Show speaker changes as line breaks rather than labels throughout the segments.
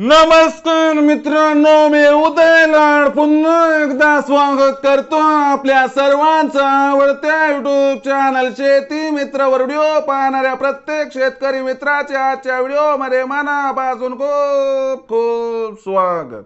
नमस्कार मित्रांनो, मी उदय लाड पुन्हा एकदा स्वागत करतो आपल्या सर्वांचा आवडत्या युट्यूब चॅनल शेती मित्रवर व्हिडिओ पाहणाऱ्या प्रत्येक शेतकरी मित्राच्या आजच्या व्हिडिओमध्ये मनापासून खूप खूप स्वागत.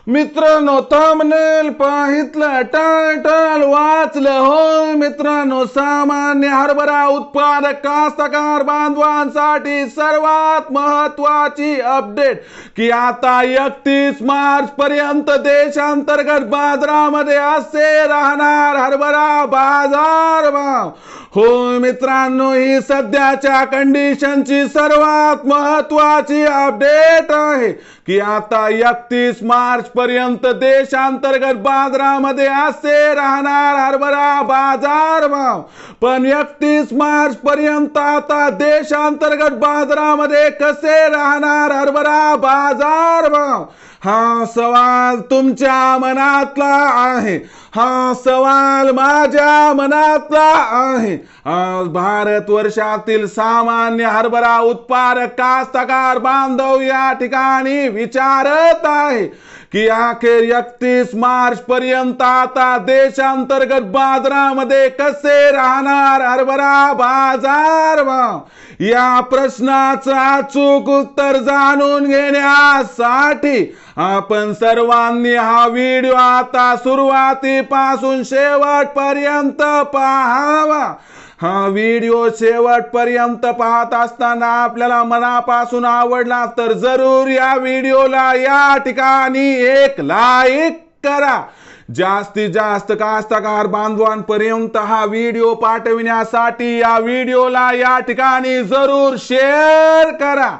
मित्रांनो, थंबनेल पाहितलं, टायटल वाचलं हो मित्रांनो. सामान्य हरभरा उत्पादक कास्तकार बांधवांसाठी सर्वात महत्वाची अपडेट की आता 31 मार्च पर्यंत देशांतर्गत बाजारामध्ये असे राहणार हरभरा बाजार भाव. हो मित्रांनो, ही सध्याच्या कंडिशनची सर्वात महत्वाची अपडेट आहे की आता 31 मार्च पर्यंत देशांतर्गत बाजारामध्ये असे राहणार हरभरा बाजार भाव. पण 31 मार्च पर्यंत आता देशांतर्गत बाजारामध्ये कसे राहणार हरभरा बाजार भाव, हा सवाल तुमच्या मनातला आहे. हा सवाल माझ्या मनातला आहे. आज भारत वर्षातील सामान्य हरभरा उत्पादक कास्तकार बांधव या ठिकाणी विचारत आहे की अखेर 31 मार्च पर्यंत आता देशांतर्गत बाजारामध्ये कसे राहणार हरभरा बाजार भाव. या प्रश्नाचं अचूक उत्तर जाणून घेण्यासाठी आपण सर्वांनी हा व्हिडिओ आता सुरुवातीपासून शेवटपर्यंत पाहावा. हा व्हिडिओ शेवटपर्यंत पाहत असताना आपल्याला मनापासून आवडला तर जरूर या व्हिडिओला या ठिकाणी एक लाईक करा. जास्तीत जास्त कास्तकार बांधवांपर्यंत हा व्हिडिओ पाठविण्यासाठी या व्हिडिओला या ठिकाणी जरूर शेअर करा.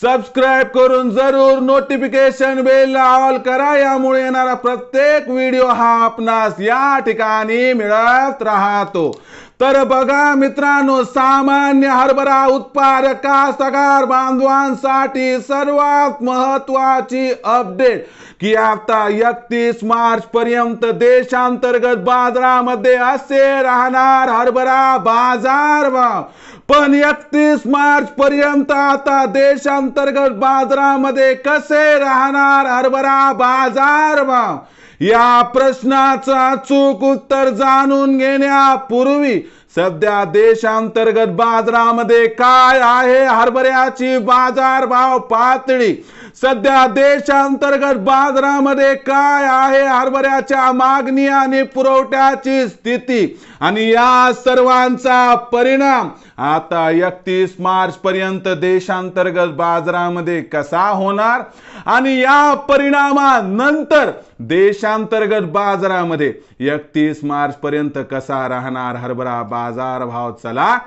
सबस्क्राइब करून जरूर नोटिफिकेशन बेल ऑल करा. यामुळे येणारा प्रत्येक व्हिडिओ हा आपणास या ठिकाणी मिळत राहतो. तर बघा मित्रांनो, सामान्य हरभरा उत्पादक कास्तकार बांधवांसाठी सर्वात महत्वाची अपडेट की आता 31 मार्च पर्यंत देशांतर्गत बाजारामध्ये असे राहणार हरभरा बाजार भाव. पण 31 मार्च पर्यंत आता देशांतर्गत बाजारामध्ये कसे राहणार हरभरा बाजार भाव, या प्रश्नाचं अचूक उत्तर जाणून घेण्यापूर्वी सध्या देशांतर्गत बाजारामध्ये काय आहे हरभऱ्याची बाजारभाव पातळी, सध्या देशांतर्गत बाजारामध्ये काय आहे हरभऱ्याच्या मागणी आणि पुरवठ्याची स्थिती आणि या सर्वांचा परिणाम आता 31 मार्च पर्यंत देशांतर्गत बाजारामध्ये कसा होणार आणि या परिणामानंतर देशांतर्गत बाजारामध्ये 31 मार्च पर्यंत कसा राहणार हरभरा बाजार भाव, चला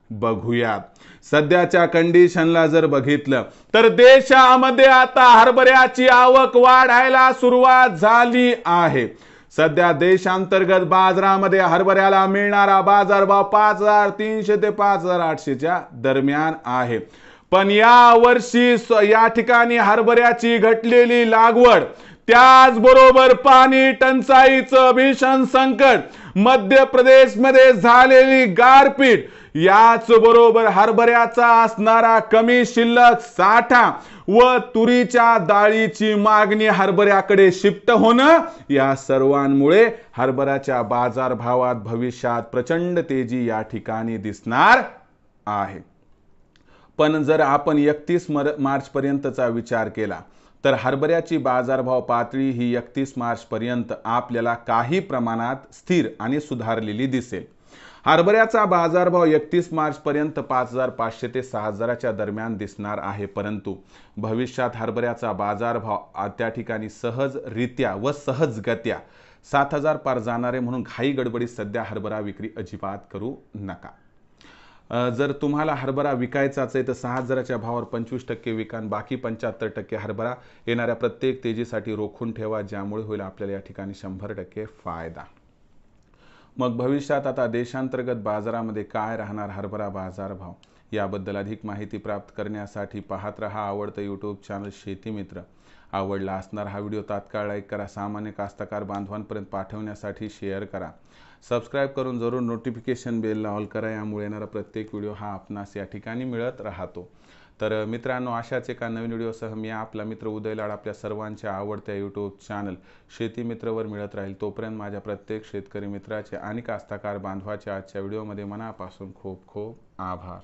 बघूयात. सध्याच्या कंडिशनला जर बघितलं तर देशामध्ये आता हरभऱ्याची आवक वाढायला सुरुवात झाली आहे. सध्या देशांतर्गत बाजारामध्ये हरभऱ्याला मिळणारा बाजारभाव 5300 ते 5800 दरम्यान आहे. पण या वर्षी या ठिकाणी हरभऱ्याची घटलेली लागवड, त्याचबरोबर पाणी टंचाईचं भीषण संकट, मध्य प्रदेशमध्ये झालेली गारपीट, याच बरोबर हरभऱ्याचा असणारा कमी शिल्लक साठा व तुरीच्या डाळीची मागणी हरभऱ्याकडे शिफ्ट होणं, या सर्वांमुळे हरभऱ्याच्या बाजारभावात भविष्यात प्रचंड तेजी या ठिकाणी दिसणार आहे. पण जर आपण 31 मार्च पर्यंतचा विचार केला तर हरभऱ्याची बाजारभाव पातळी ही 31 मार्च पर्यंत आपल्याला काही प्रमाणात स्थिर आणि सुधारलेली दिसेल. हरभऱ्याचा बाजारभाव 31 मार्च पर्यंत 5500 ते 6000च्या दरम्यान दिसणार आहे. परंतु भविष्यात हरभऱ्याचा बाजारभाव त्या ठिकाणी सहजरित्या व सहजगत्या 7000 पार जाणार आहे. म्हणून घाई गडबडीत सध्या हरभरा विक्री अजिबात करू नका. जर तुम्हाला हरभरा विकायचाच आहे तर 6000च्या भावावर 25% विका आणि बाकी 75% हरभरा येणाऱ्या प्रत्येक तेजीसाठी रोखून ठेवा, ज्यामुळे होईल आपल्याला या ठिकाणी 100% फायदा. मग भविष्यात आता देशांतर्गत बाजारामध्ये काय राहणार हरभरा बाजारभाव, याबद्दल अधिक माहिती प्राप्त करण्यासाठी पाहत रहा आवडतं यूट्यूब चॅनल शेती मित्र. आवडला असणार हा व्हिडिओ तात्काळ लाईक करा. सामान्य कास्तकार बांधवांपर्यंत पाठवण्यासाठी शेअर करा. सबस्क्राइब करून जरूर नोटिफिकेशन बेल ऑल करा. यामुळे येणारा प्रत्येक व्हिडिओ हा आपणास या ठिकाणी मिळत राहतो. तर मित्रांनो, अशाच एका नवीन व्हिडिओसह मी आपला मित्र उदय लाड आपल्या सर्वांच्या आवडत्या यूट्यूब चॅनल शेती मित्रवर मिळत राहील. तोपर्यंत माझ्या प्रत्येक शेतकरी मित्राचे आणि कास्तकार बांधवाचे आजच्या व्हिडिओमध्ये मनापासून खूप खूप आभार.